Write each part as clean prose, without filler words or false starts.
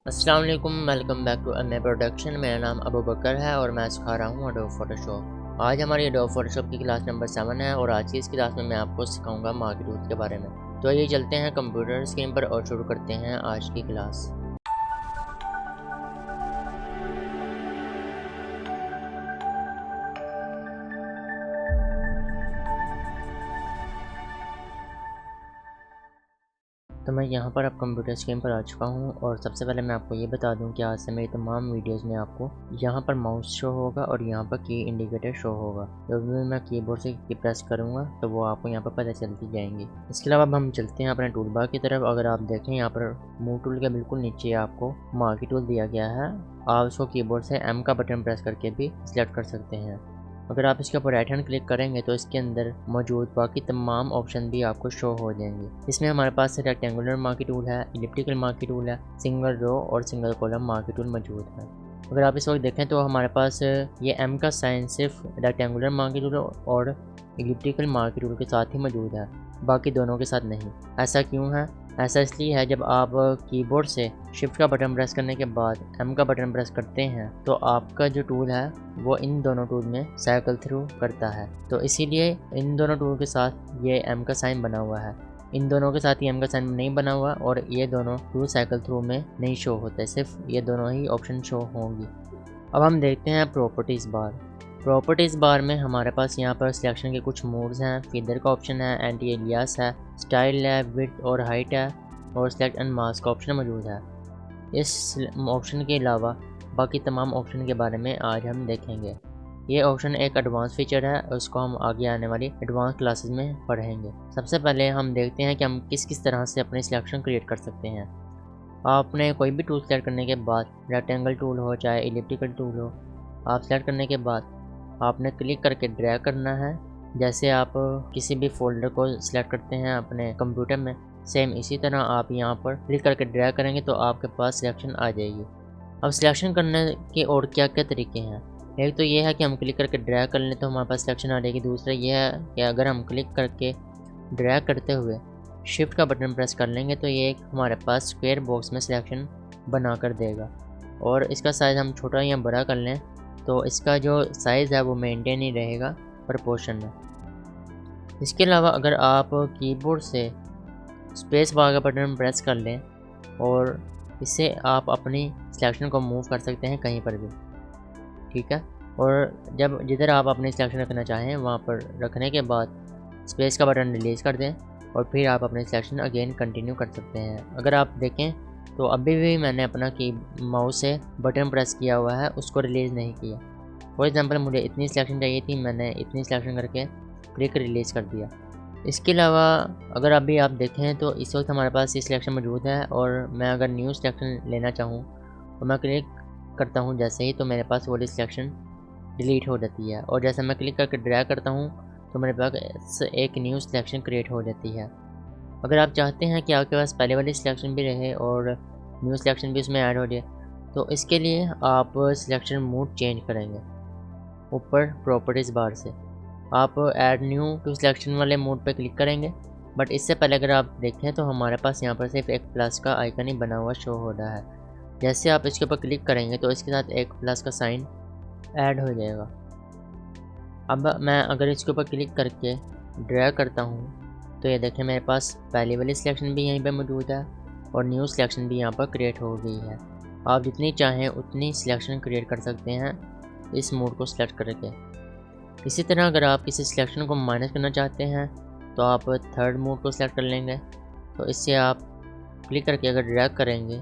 अस्सलाम वालेकुम, welcome back to a production. मेरा नाम अबू बकर है और मैं सिखा रहा हूँ एडोब फोटोशॉप। आज हमारी एडोब फोटोशॉप की क्लास नंबर 7 है और आज की इस क्लास में मैं आपको सिखाऊंगा मार्केट रूल्स के बारे में। तो आइए चलते हैं कंप्यूटर स्क्रीन पर और शुरू करते हैं आज की क्लास। तो मैं यहाँ पर अब कंप्यूटर स्क्रीन पर आ चुका हूँ और सबसे पहले मैं आपको ये बता दूँ कि आज से मेरी तमाम वीडियोस में आपको यहाँ पर माउस शो होगा और यहाँ पर की इंडिकेटर शो होगा। जब भी मैं कीबोर्ड से की प्रेस करूँगा तो वो आपको यहाँ पर पता चलती जाएंगी। इसके अलावा अब हम चलते हैं अपने टूल बार की तरफ। अगर आप देखें यहाँ पर मूव टूल के बिल्कुल नीचे आपको मार्की टूल दिया गया है। आप उसको कीबोर्ड से M का बटन प्रेस करके भी सिलेक्ट कर सकते हैं। अगर आप इसके ऊपर राइट हैंड क्लिक करेंगे तो इसके अंदर मौजूद बाकी तमाम ऑप्शन भी आपको शो हो जाएंगे। इसमें हमारे पास रेक्टेंगुलर मार्की टूल है, इलिप्टिकल मार्की टूल है, सिंगल रो और सिंगल कॉलम मार्की टूल मौजूद है। अगर आप इस वक्त देखें तो हमारे पास ये M का साइन सिर्फ रेक्टेंगुलर मार्की टूल और इलिप्टिकल मार्की टूल के साथ ही मौजूद है, बाकी दोनों के साथ नहीं। ऐसा क्यों है? ऐसा इसलिए है, जब आप कीबोर्ड से शिफ्ट का बटन प्रेस करने के बाद M का बटन प्रेस करते हैं तो आपका जो टूल है वो इन दोनों टूल में साइकिल थ्रू करता है। तो इसीलिए इन दोनों टूल के साथ ये M का साइन बना हुआ है। इन दोनों के साथ ही M का साइन नहीं बना हुआ और ये दोनों टूल साइकिल थ्रू में नहीं शो होते, सिर्फ ये दोनों ही ऑप्शन शो होंगी। अब हम देखते हैं प्रॉपर्टीज़ बार। प्रॉपर्टीज़ बार में हमारे पास यहाँ पर सिलेक्शन के कुछ मोड्स हैं। फीदर का ऑप्शन है, एंटी एलियास है, स्टाइल है, विड्थ और हाइट है और सिलेक्ट एंड मास्क का ऑप्शन मौजूद है। इस ऑप्शन के अलावा बाकी तमाम ऑप्शन के बारे में आज हम देखेंगे। ये ऑप्शन एक एडवांस फीचर है, उसको हम आगे आने वाली एडवांस क्लासेस में पढ़ेंगे। सबसे पहले हम देखते हैं कि हम किस किस तरह से अपनी सिलेक्शन क्रिएट कर सकते हैं। आपने कोई भी टूल सेलेक्ट करने के बाद, रेक्टेंगल टूल हो चाहे इलिप्टिकल टूल हो, आप सेलेक्ट करने के बाद आपने क्लिक करके ड्रैग करना है। जैसे आप किसी भी फोल्डर को सिलेक्ट करते हैं अपने कंप्यूटर में, सेम इसी तरह आप यहाँ पर क्लिक करके ड्रैग करेंगे तो आपके पास सिलेक्शन आ जाएगी। अब सिलेक्शन करने के और क्या क्या तरीके हैं? एक तो ये है कि हम क्लिक करके ड्रैग कर लें तो हमारे पास सिलेक्शन आ जाएगी। दूसरा ये है कि अगर हम क्लिक करके ड्रैग करते हुए शिफ्ट का बटन प्रेस कर लेंगे तो ये एक हमारे पास स्क्वायर बॉक्स में सिलेक्शन बना कर देगा। और इसका साइज़ हम छोटा या बड़ा कर लें तो इसका जो साइज़ है वो मेंटेन ही रहेगा प्रपोर्शन में। इसके अलावा अगर आप कीबोर्ड से स्पेस बार का बटन प्रेस कर लें और इससे आप अपनी सिलेक्शन को मूव कर सकते हैं कहीं पर भी, ठीक है। और जब जिधर आप अपनी सिलेक्शन रखना चाहें वहाँ पर रखने के बाद स्पेस का बटन रिलीज़ कर दें और फिर आप अपनी सिलेक्शन अगेन कंटिन्यू कर सकते हैं। अगर आप देखें तो अभी भी मैंने अपना की माउस से बटन प्रेस किया हुआ है, उसको रिलीज़ नहीं किया। फॉर एग्जांपल मुझे इतनी सिलेक्शन चाहिए थी, मैंने इतनी सिलेक्शन करके क्लिक रिलीज़ कर दिया। इसके अलावा अगर अभी आप देखें तो इस वक्त हमारे पास ये सिलेक्शन मौजूद है और मैं अगर न्यू सिलेक्शन लेना चाहूँ तो मैं क्लिक करता हूँ जैसे ही, तो मेरे पास वो सिलेक्शन डिलीट हो जाती है। और जैसे मैं क्लिक करके ड्रैग करता हूँ तो मेरे पास एक न्यू सिलेक्शन क्रिएट हो जाती है। अगर आप चाहते हैं कि आपके पास पहले वाली सिलेक्शन भी रहे और न्यू सिलेक्शन भी उसमें ऐड हो जाए तो इसके लिए आप सिलेक्शन मोड चेंज करेंगे। ऊपर प्रॉपर्टीज़ बार से आप ऐड न्यू टू सिलेक्शन वाले मोड पर क्लिक करेंगे। बट इससे पहले अगर आप देखें तो हमारे पास यहाँ पर सिर्फ एक प्लस का आइकन ही बना हुआ शो हो रहा है। जैसे आप इसके ऊपर क्लिक करेंगे तो इसके साथ एक प्लस का साइन ऐड हो जाएगा। अब मैं अगर इसके ऊपर क्लिक करके ड्रैग करता हूँ तो ये देखें मेरे पास पहली वाली सिलेक्शन भी यहीं पे मौजूद है और न्यू सिलेक्शन भी यहाँ पर क्रिएट हो गई है। आप जितनी चाहें उतनी सिलेक्शन क्रिएट कर सकते हैं इस मोड को सिलेक्ट करके। इसी तरह अगर आप किसी सिलेक्शन को माइनस करना चाहते हैं तो आप थर्ड मोड को सिलेक्ट कर लेंगे। तो इससे आप क्लिक करके अगर ड्रैग करेंगे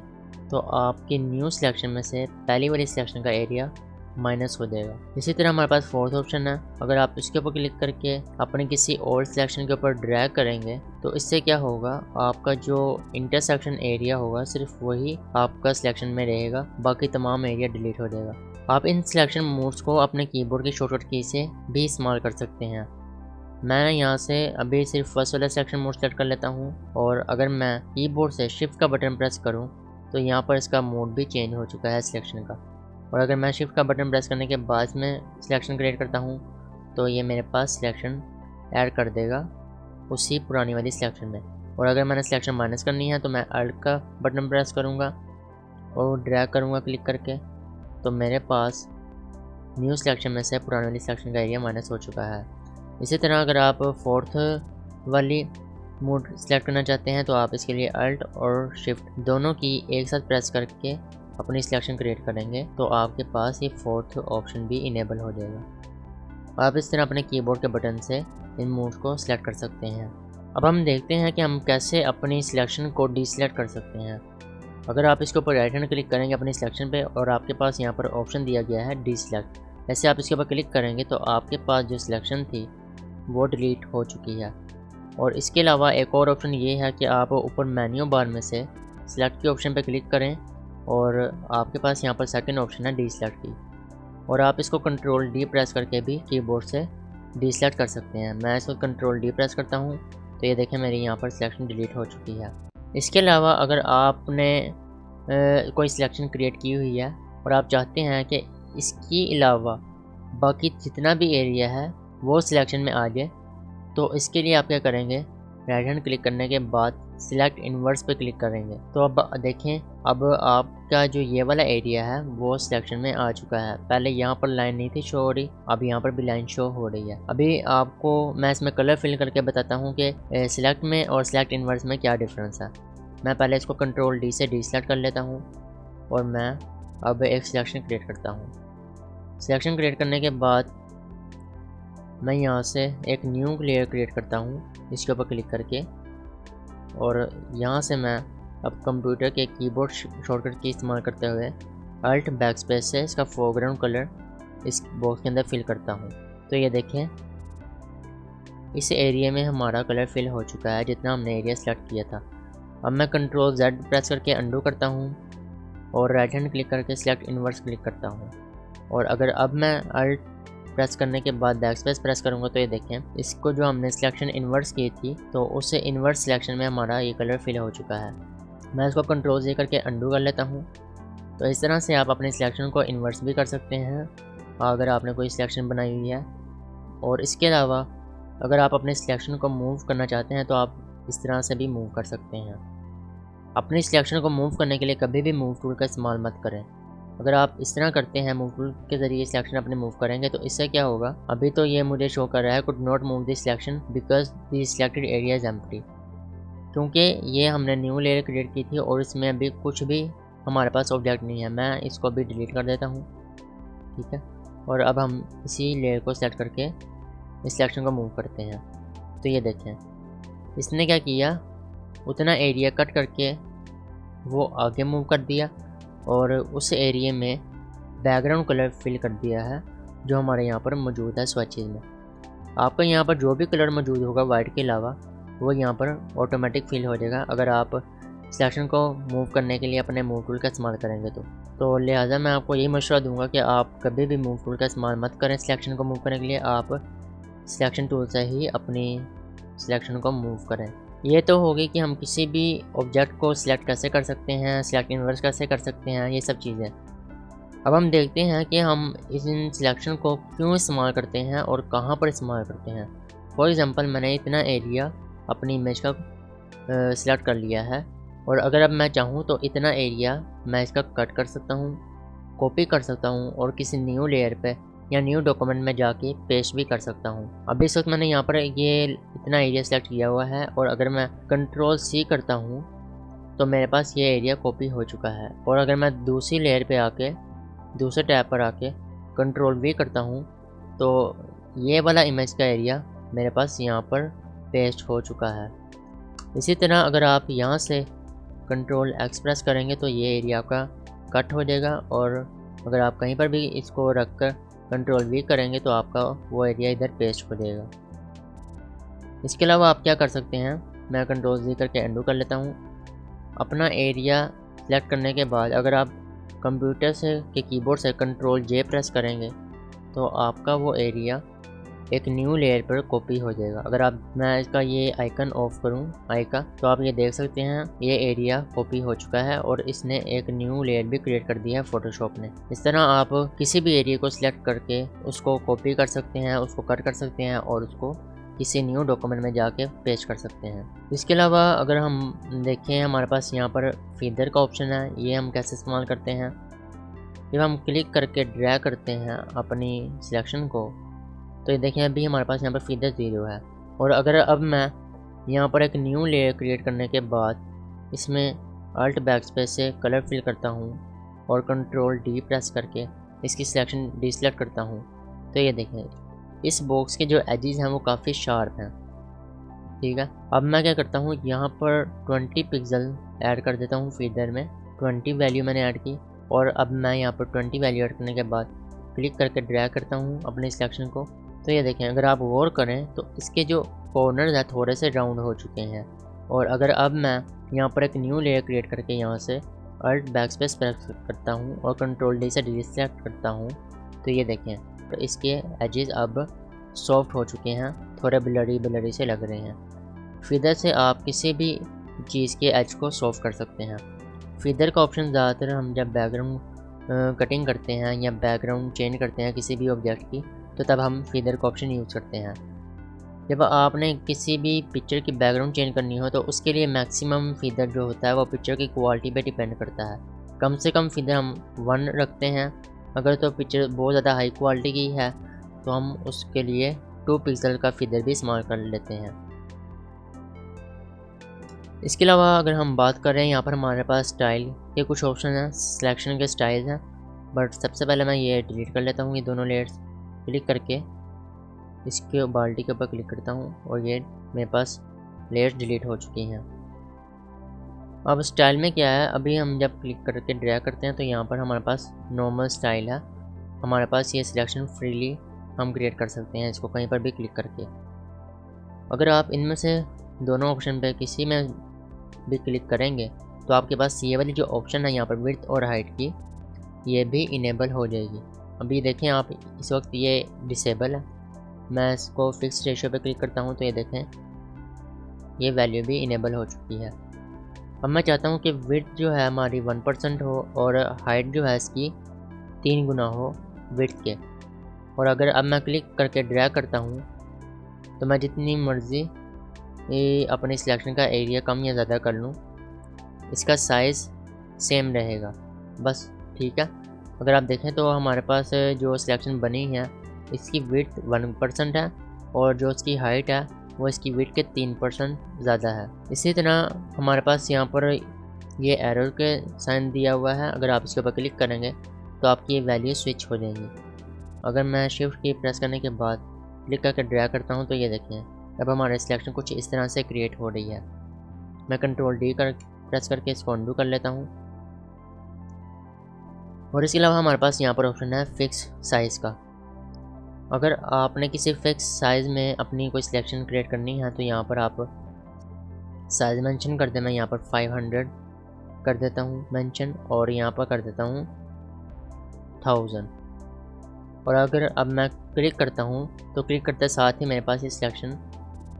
तो आपकी न्यू सिलेक्शन में से पहली वाली सिलेक्शन का एरिया माइनस हो जाएगा। इसी तरह हमारे पास फोर्थ ऑप्शन है, अगर आप इसके ऊपर क्लिक करके अपने किसी और सिलेक्शन के ऊपर ड्रैग करेंगे तो इससे क्या होगा, आपका जो इंटरसेक्शन एरिया होगा सिर्फ वही आपका सिलेक्शन में रहेगा, बाकी तमाम एरिया डिलीट हो जाएगा। आप इन सिलेक्शन मोड्स को अपने कीबोर्ड की शॉर्टकट की से भी इस्तेमाल कर सकते हैं। मैं यहाँ से अभी सिर्फ फर्स्ट वाला सिलेक्शन मोड सेलेक्ट कर लेता हूँ और अगर मैं कीबोर्ड से शिफ्ट का बटन प्रेस करूँ तो यहाँ पर इसका मोड भी चेंज हो चुका है सिलेक्शन का। और अगर मैं शिफ्ट का बटन प्रेस करने के बाद में सिलेक्शन क्रिएट करता हूँ तो ये मेरे पास सिलेक्शन ऐड कर देगा उसी पुरानी वाली सिलेक्शन में। और अगर मैंने सिलेक्शन माइनस करनी है तो मैं अल्ट का बटन प्रेस करूँगा और ड्रैग करूँगा क्लिक करके, तो मेरे पास न्यू सिलेक्शन में से पुराने वाली सिलेक्शन का एरिया माइनस हो चुका है। इसी तरह अगर आप फोर्थ वाली मोड सेलेक्ट करना चाहते हैं तो आप इसके लिए अल्ट और शिफ्ट दोनों की एक साथ प्रेस करके अपनी सिलेक्शन क्रिएट करेंगे, तो आपके पास ये फोर्थ ऑप्शन भी इनेबल हो जाएगा। आप इस तरह अपने कीबोर्ड के बटन से इन मोड्स को सिलेक्ट कर सकते हैं। अब हम देखते हैं कि हम कैसे अपनी सिलेक्शन को डीसेलेक्ट कर सकते हैं। अगर आप इसके ऊपर राइट हैंड क्लिक करेंगे अपनी सिलेक्शन पे और आपके पास यहाँ पर ऑप्शन दिया गया है डीसेलेक्ट, ऐसे आप इसके ऊपर क्लिक करेंगे तो आपके पास जो सिलेक्शन थी वो डिलीट हो चुकी है। और इसके अलावा एक और ऑप्शन ये है कि आप ऊपर मेन्यू बार में से सिलेक्ट के ऑप्शन पर क्लिक करें और आपके पास यहाँ पर सेकंड ऑप्शन है डीसेलेक्ट की, और आप इसको कंट्रोल डी प्रेस करके भी कीबोर्ड से डीसेलेक्ट कर सकते हैं। मैं इसको कंट्रोल डी प्रेस करता हूँ तो ये देखें मेरी यहाँ पर सिलेक्शन डिलीट हो चुकी है। इसके अलावा अगर आपने कोई सिलेक्शन क्रिएट की हुई है और आप चाहते हैं कि इसके अलावा बाकी जितना भी एरिया है वो सिलेक्शन में आ जाए, तो इसके लिए आप क्या करेंगे, राइट हैंड क्लिक करने के बाद सिलेक्ट इनवर्स पे क्लिक करेंगे। तो अब देखें, अब आपका जो ये वाला एरिया है वो सिलेक्शन में आ चुका है। पहले यहाँ पर लाइन नहीं थी शो हो रही, अब यहाँ पर भी लाइन शो हो रही है। अभी आपको मैं इसमें कलर फिल करके बताता हूँ कि सिलेक्ट में और सिलेक्ट इनवर्स में क्या डिफरेंस है। मैं पहले इसको कंट्रोल डी से डीसेलेक्ट कर लेता हूँ और मैं अब एक सिलेक्शन क्रिएट करता हूँ। सिलेक्शन क्रिएट करने के बाद मैं यहाँ से एक न्यू लेयर क्रिएट करता हूँ इसके ऊपर क्लिक करके, और यहाँ से मैं अब कंप्यूटर के कीबोर्ड शॉर्टकट की इस्तेमाल करते हुए अल्ट बैकस्पेस से इसका फोरग्राउंड कलर इस बॉक्स के अंदर फिल करता हूँ। तो ये देखें इस एरिया में हमारा कलर फिल हो चुका है जितना हमने एरिया सेलेक्ट किया था। अब मैं कंट्रोल जेड प्रेस करके अंडू करता हूँ और राइट हैंड क्लिक करके सिलेक्ट इनवर्स क्लिक करता हूँ, और अगर अब मैं अल्ट प्रेस करने के बाद बैकस्पेस प्रेस करूँगा तो ये देखें इसको जो हमने सिलेक्शन इनवर्स की थी तो उससे इनवर्स सिलेक्शन में हमारा ये कलर फिल हो चुका है। मैं इसको कंट्रोल से करके अंडू कर लेता हूँ। तो इस तरह से आप अपने सिलेक्शन को इन्वर्स भी कर सकते हैं अगर आपने कोई सिलेक्शन बनाई हुई है। और इसके अलावा अगर आप अपने सिलेक्शन को मूव करना चाहते हैं तो आप इस तरह से भी मूव कर सकते हैं। अपनी सिलेक्शन को मूव करने के लिए कभी भी मूव टूल का इस्तेमाल मत करें। अगर आप इस तरह करते हैं मूव टूल के ज़रिए सिलेक्शन अपने मूव करेंगे तो इससे क्या होगा, अभी तो ये मुझे शो कर रहा है could not move this selection because the selected area is empty, क्योंकि ये हमने न्यू लेयर क्रिएट की थी और इसमें अभी कुछ भी हमारे पास ऑब्जेक्ट नहीं है। मैं इसको भी डिलीट कर देता हूँ, ठीक है। और अब हम इसी लेयर को सेलेक्ट करके इस सिलेक्शन को मूव करते हैं। तो ये देखें इसने क्या किया, उतना एरिया कट करके वो आगे मूव कर दिया और उस एरिया में बैकग्राउंड कलर फिल कर दिया है जो हमारे यहाँ पर मौजूद है स्वैचेज में। आपका यहाँ पर जो भी कलर मौजूद होगा वाइट के अलावा वो यहाँ पर ऑटोमेटिक फिल हो जाएगा अगर आप सिलेक्शन को मूव करने के लिए अपने मूव टूल का इस्तेमाल करेंगे तो लिहाजा मैं आपको यही मशवरा दूंगा कि आप कभी भी मूव टूल का इस्तेमाल मत करें सिलेक्शन को मूव करने के लिए। आप सिलेक्शन टूल से ही अपनी सिलेक्शन को मूव करें। ये तो होगी कि हम किसी भी ऑब्जेक्ट को सिलेक्ट कैसे कर सकते हैं, सिलेक्ट इनवर्स कैसे कर सकते हैं, ये सब चीज़ें। अब हम देखते हैं कि हम इन सिलेक्शन को क्यों इस्तेमाल करते हैं और कहाँ पर इस्तेमाल करते हैं। फॉर एग्ज़ाम्पल मैंने इतना एरिया अपनी इमेज का सिलेक्ट कर लिया है और अगर अब मैं चाहूँ तो इतना एरिया मैं इसका कट कर सकता हूँ, कॉपी कर सकता हूँ और किसी न्यू लेयर पे या न्यू डॉक्यूमेंट में जाके पेस्ट भी कर सकता हूँ। अब इस वक्त मैंने यहाँ पर ये इतना एरिया सेलेक्ट किया हुआ है और अगर मैं कंट्रोल सी करता हूँ तो मेरे पास ये एरिया कॉपी हो चुका है। और अगर मैं दूसरी लेयर पे आके दूसरे टैब पर आके कंट्रोल वी करता हूँ तो ये वाला इमेज का एरिया मेरे पास यहाँ पर पेस्ट हो चुका है। इसी तरह अगर आप यहाँ से कंट्रोल एक्स प्रेस करेंगे तो ये एरिया का कट हो जाएगा और अगर आप कहीं पर भी इसको रख कर कंट्रोल वी करेंगे तो आपका वो एरिया इधर पेस्ट हो जाएगा। इसके अलावा आप क्या कर सकते हैं, मैं कंट्रोल जी करके एंडू कर लेता हूँ। अपना एरिया सेलेक्ट करने के बाद अगर आप कंप्यूटर से के कीबोर्ड से कंट्रोल जे प्रेस करेंगे तो आपका वो एरिया एक न्यू लेयर पर कॉपी हो जाएगा। अगर आप मैं इसका ये आइकन ऑफ करूं आई का तो आप ये देख सकते हैं ये एरिया कॉपी हो चुका है और इसने एक न्यू लेयर भी क्रिएट कर दिया है फोटोशॉप ने। इस तरह आप किसी भी एरिया को सिलेक्ट करके उसको कॉपी कर सकते हैं, उसको कट कर सकते हैं और उसको किसी न्यू डॉक्यूमेंट में जाके पेस्ट कर सकते हैं। इसके अलावा अगर हम देखें हमारे पास यहाँ पर फीदर का ऑप्शन है, ये हम कैसे इस्तेमाल करते हैं। जब हम क्लिक करके ड्रैग करते हैं अपनी सिलेक्शन को तो ये देखें अभी हमारे पास यहाँ पर फीदर 0 है। और अगर अब मैं यहाँ पर एक न्यू लेयर क्रिएट करने के बाद इसमें अल्ट बैकस्पेस से कलर फिल करता हूँ और कंट्रोल डी प्रेस करके इसकी सिलेक्शन डिसेलेक्ट करता हूँ तो ये देखें इस बॉक्स के जो एजेस हैं वो काफ़ी शार्प हैं। ठीक है, अब मैं क्या करता हूँ यहाँ पर 20 पिक्सल ऐड कर देता हूँ फीदर में। 20 वैल्यू मैंने ऐड की और अब मैं यहाँ पर 20 वैल्यू ऐड करने के बाद क्लिक करके ड्रैग करता हूँ अपने सिलेक्शन को तो ये देखें अगर आप गौर करें तो इसके जो कॉर्नर्स हैं थोड़े से राउंड हो चुके हैं। और अगर अब मैं यहाँ पर एक न्यू लेयर क्रिएट करके यहाँ से अल्ट बैकस्पेस प्रेस करता हूँ और कंट्रोल डी से डिसेलेक्ट करता हूँ तो ये देखें तो इसके एजेस अब सॉफ्ट हो चुके हैं, थोड़े ब्लरी से लग रहे हैं। फीदर से आप किसी भी चीज़ के एज को सॉफ्ट कर सकते हैं। फीदर का ऑप्शन ज़्यादातर हम जब बैकग्राउंड कटिंग करते हैं या बैकग्राउंड चेंज करते हैं किसी भी ऑब्जेक्ट की तो तब हम फीदर का ऑप्शन यूज़ करते हैं। जब आपने किसी भी पिक्चर की बैकग्राउंड चेंज करनी हो तो उसके लिए मैक्सिमम फीदर जो होता है वो पिक्चर की क्वालिटी पे डिपेंड करता है। कम से कम फीदर हम 1 रखते हैं। अगर तो पिक्चर बहुत ज़्यादा हाई क्वालिटी की है तो हम उसके लिए 2 पिक्सल का फीदर भी इस्तेमाल कर लेते हैं। इसके अलावा अगर हम बात करें यहाँ पर हमारे पास स्टाइल के कुछ ऑप्शन हैं, सिलेक्शन के स्टाइल हैं। बट सबसे पहले मैं ये डिलीट कर लेता हूँ, ये दोनों लेयर्स क्लिक करके इसके बाल्टी के ऊपर क्लिक करता हूँ और ये मेरे पास लेयर्स डिलीट हो चुकी हैं। अब स्टाइल में क्या है, अभी हम जब क्लिक करके ड्रैग करते हैं तो यहाँ पर हमारे पास नॉर्मल स्टाइल है। हमारे पास ये सिलेक्शन फ्रीली हम क्रिएट कर सकते हैं इसको कहीं पर भी क्लिक करके। अगर आप इनमें से दोनों ऑप्शन पे किसी में भी क्लिक करेंगे तो आपके पास ये वाली जो ऑप्शन है यहाँ पर विड्थ और हाइट की ये भी इनेबल हो जाएगी। अभी देखें आप इस वक्त ये डिसेबल है। मैं इसको फिक्स रेशियो पे क्लिक करता हूँ तो ये देखें ये वैल्यू भी इनेबल हो चुकी है। अब मैं चाहता हूँ कि विड्थ जो है हमारी 1% हो और हाइट जो है इसकी 3 गुना हो विड्थ के। और अगर अब मैं क्लिक करके ड्रैग करता हूँ तो मैं जितनी मर्ज़ी अपनी सिलेक्शन का एरिया कम या ज़्यादा कर लूँ, इसका साइज़ सेम रहेगा बस। ठीक है, अगर आप देखें तो हमारे पास जो सिलेक्शन बनी है इसकी विड्थ 1% है और जो इसकी हाइट है वो इसकी विड्थ के 3% ज़्यादा है। इसी तरह हमारे पास यहाँ पर ये एरर के साइन दिया हुआ है, अगर आप इसके ऊपर क्लिक करेंगे तो आपकी ये वैल्यू स्विच हो जाएंगी। अगर मैं शिफ्ट की प्रेस करने के बाद क्लिक करके ड्रैग करता हूँ तो ये देखें अब हमारे सिलेक्शन कुछ इस तरह से क्रिएट हो रही है। मैं कंट्रोल डी प्रेस करके इसको अंडू कर लेता हूँ। और इसके अलावा हमारे पास यहाँ पर ऑप्शन है फिक्स साइज़ का। अगर आपने किसी फिक्स साइज़ में अपनी कोई सिलेक्शन क्रिएट करनी है तो यहाँ पर आप साइज़ मेंशन कर दें। मैं यहाँ पर 500 कर देता हूँ मेंशन और यहाँ पर कर देता हूँ 1000। और अगर अब मैं क्लिक करता हूँ तो क्लिक करते साथ ही मेरे पास ये सिलेक्शन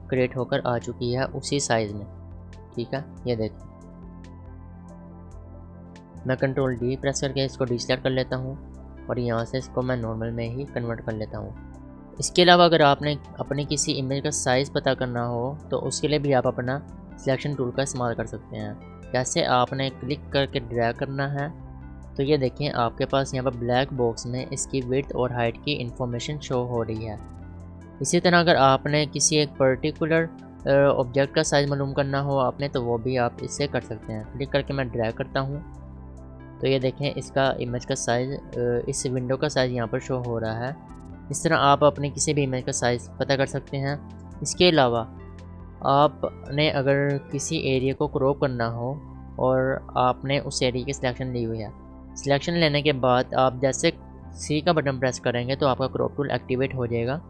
क्रिएट होकर आ चुकी है उसी साइज़ में। ठीक है, ये देखिए मैं कंट्रोल डी प्रेस करके इसको डिसेलेक्ट कर लेता हूँ और यहाँ से इसको मैं नॉर्मल में ही कन्वर्ट कर लेता हूँ। इसके अलावा अगर आपने अपने किसी इमेज का साइज़ पता करना हो तो उसके लिए भी आप अपना सिलेक्शन टूल का इस्तेमाल कर सकते हैं। जैसे आपने क्लिक करके ड्रैग करना है तो ये देखें आपके पास यहाँ पर ब्लैक बॉक्स में इसकी विड्थ और हाइट की इंफॉर्मेशन शो हो रही है। इसी तरह अगर आपने किसी एक पर्टिकुलर ऑब्जेक्ट का साइज़ मालूम करना हो आपने तो वो भी आप इससे कर सकते हैं। क्लिक करके मैं ड्रैग करता हूँ तो ये देखें इसका इमेज का साइज़ इस विंडो का साइज़ यहाँ पर शो हो रहा है। इस तरह आप अपने किसी भी इमेज का साइज़ पता कर सकते हैं। इसके अलावा आपने अगर किसी एरिया को क्रॉप करना हो और आपने उस एरिया की सिलेक्शन ली हुई है, सिलेक्शन लेने के बाद आप जैसे सी का बटन प्रेस करेंगे तो आपका क्रॉप टूल एक्टिवेट हो जाएगा।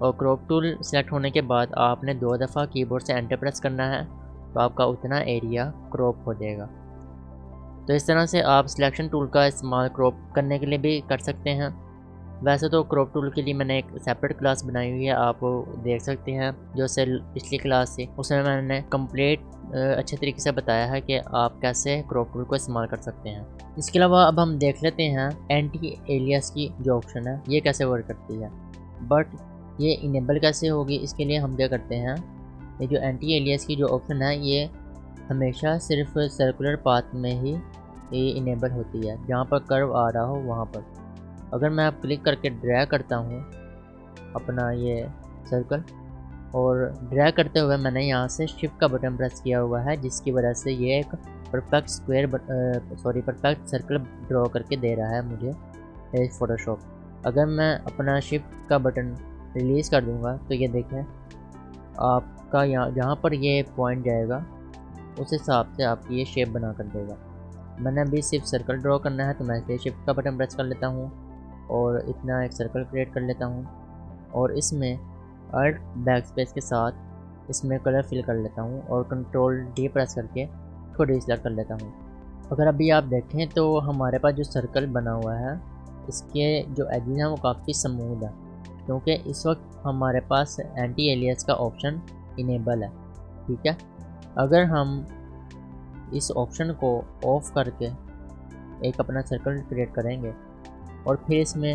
और क्रॉप टूल सेलेक्ट होने के बाद आपने 2 दफ़ा कीबोर्ड से एंटर प्रेस करना है तो आपका उतना एरिया क्रॉप हो जाएगा। तो इस तरह से आप सिलेक्शन टूल का इस्तेमाल क्रॉप करने के लिए भी कर सकते हैं। वैसे तो क्रॉप टूल के लिए मैंने एक सेपरेट क्लास बनाई हुई है, आप देख सकते हैं जो से पिछली क्लास थी उसमें मैंने कंप्लीट अच्छे तरीके से बताया है कि आप कैसे क्रॉप टूल को इस्तेमाल कर सकते हैं। इसके अलावा अब हम देख लेते हैं एंटी एलियास की जो ऑप्शन है ये कैसे वर्क करती है। बट ये इनेबल कैसे होगी, इसके लिए हम क्या करते हैं, ये जो एंटी एलियास की जो ऑप्शन है ये हमेशा सिर्फ सर्कुलर पाथ में ही ये इनेबल होती है, जहाँ पर कर्व आ रहा हो वहाँ पर। अगर मैं अब क्लिक करके ड्रैग करता हूँ अपना ये सर्कल, और ड्रैग करते हुए मैंने यहाँ से शिफ्ट का बटन प्रेस किया हुआ है, जिसकी वजह से ये एक परफेक्ट सर्कल ड्रॉ करके दे रहा है मुझे इस फोटोशॉप। अगर मैं अपना शिफ्ट का बटन रिलीज़ कर दूंगा तो ये देखें आपका यहाँ जहाँ पर ये पॉइंट जाएगा उस हिसाब से आपकी ये शेप बना कर देगा। मैंने अभी सिर्फ सर्कल ड्रॉ करना है तो मैं इसे शिफ्ट का बटन प्रेस कर लेता हूँ और इतना एक सर्कल क्रिएट कर लेता हूँ, और इसमें अल्ट बैक स्पेस के साथ इसमें कलर फिल कर लेता हूँ और कंट्रोल डी प्रेस करके इसको डिसेलेक्ट कर लेता हूँ। अगर अभी आप देखें तो हमारे पास जो सर्कल बना हुआ है इसके जो एजेस हैं वो काफ़ी स्मूथ है, क्योंकि इस वक्त हमारे पास एंटी एलियास का ऑप्शन इनेबल है। ठीक है, अगर हम इस ऑप्शन को ऑफ करके एक अपना सर्कल क्रिएट करेंगे और फिर इसमें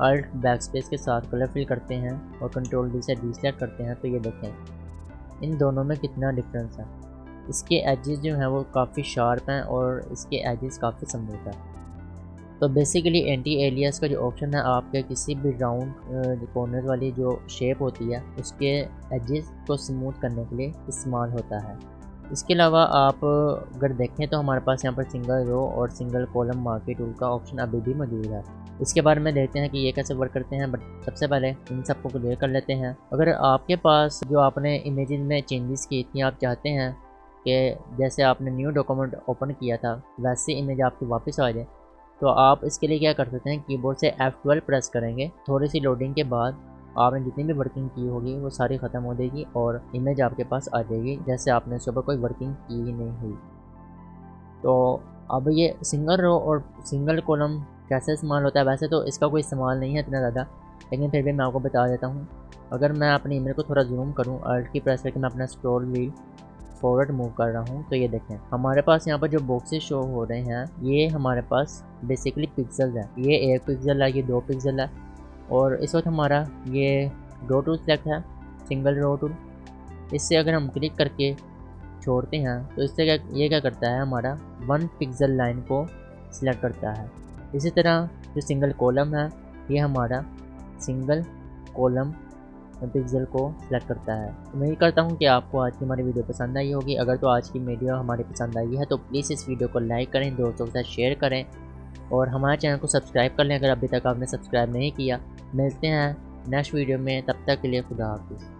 अल्ट बैक स्पेस के साथ कलर फिल करते हैं और कंट्रोल डी से डिसेलेक्ट करते हैं, तो ये देखें इन दोनों में कितना डिफरेंस है। इसके एजेस जो हैं वो काफ़ी शार्प हैं और इसके एजेस काफ़ी स्मूथ है। तो बेसिकली एंटी एलियास का जो ऑप्शन है आपके किसी भी राउंड कॉर्नर वाली जो शेप होती है उसके एजेस को स्मूथ करने के लिए इस्तेमाल होता है। इसके अलावा आप अगर देखें तो हमारे पास यहाँ पर सिंगल रो और सिंगल कॉलम मार्की टूल का ऑप्शन अभी भी मौजूद है। इसके बारे में देखते हैं कि ये कैसे वर्क करते हैं, बट सबसे पहले इन सबको क्लियर कर लेते हैं। अगर आपके पास जो आपने इमेजेस में चेंजेस की थी, आप चाहते हैं कि जैसे आपने न्यू डॉक्यूमेंट ओपन किया था वैसे इमेज आपकी वापस आ जाए, तो आप इसके लिए क्या कर सकते हैं, कीबोर्ड से F12 प्रेस करेंगे। थोड़ी सी लोडिंग के बाद आपने जितनी भी वर्किंग की होगी वो सारी ख़त्म हो जाएगी और इमेज आपके पास आ जाएगी जैसे आपने इसके ऊपर कोई वर्किंग की ही नहीं हुई। तो अब ये सिंगल रो और सिंगल कॉलम कैसे इस्तेमाल होता है, वैसे तो इसका कोई इस्तेमाल नहीं है इतना ज़्यादा, लेकिन फिर भी मैं आपको बता देता हूँ। अगर मैं अपनी इमेज को थोड़ा जूम करूँ, अल्ट की प्रेस करके मैं अपना स्क्रॉल व्हील फॉरवर्ड मूव कर रहा हूँ, तो ये देखें हमारे पास यहाँ पर जो बॉक्सेस शो हो रहे हैं ये हमारे पास बेसिकली पिक्सल है। ये 1 पिक्सल है, ये 2 पिक्सल है, और इस वक्त हमारा ये रो टूल सेलेक्ट है, सिंगल रो टूल। इससे अगर हम क्लिक करके छोड़ते हैं तो इससे ये क्या करता है, हमारा 1 पिक्सल लाइन को सिलेक्ट करता है। इसी तरह जो सिंगल कॉलम है ये हमारा सिंगल कॉलम पिक्सल को सिलेक्ट करता है। उम्मीद करता हूँ कि आपको आज की हमारी वीडियो पसंद आई होगी। अगर तो आज की वीडियो हमारी पसंद आई है तो प्लीज़ इस वीडियो को लाइक करें, दोस्तों के साथ शेयर करें और हमारे चैनल को सब्सक्राइब कर लें अगर अभी तक आपने सब्सक्राइब नहीं किया। मिलते हैं नेक्स्ट वीडियो में, तब तक के लिए खुदा हाफिज़।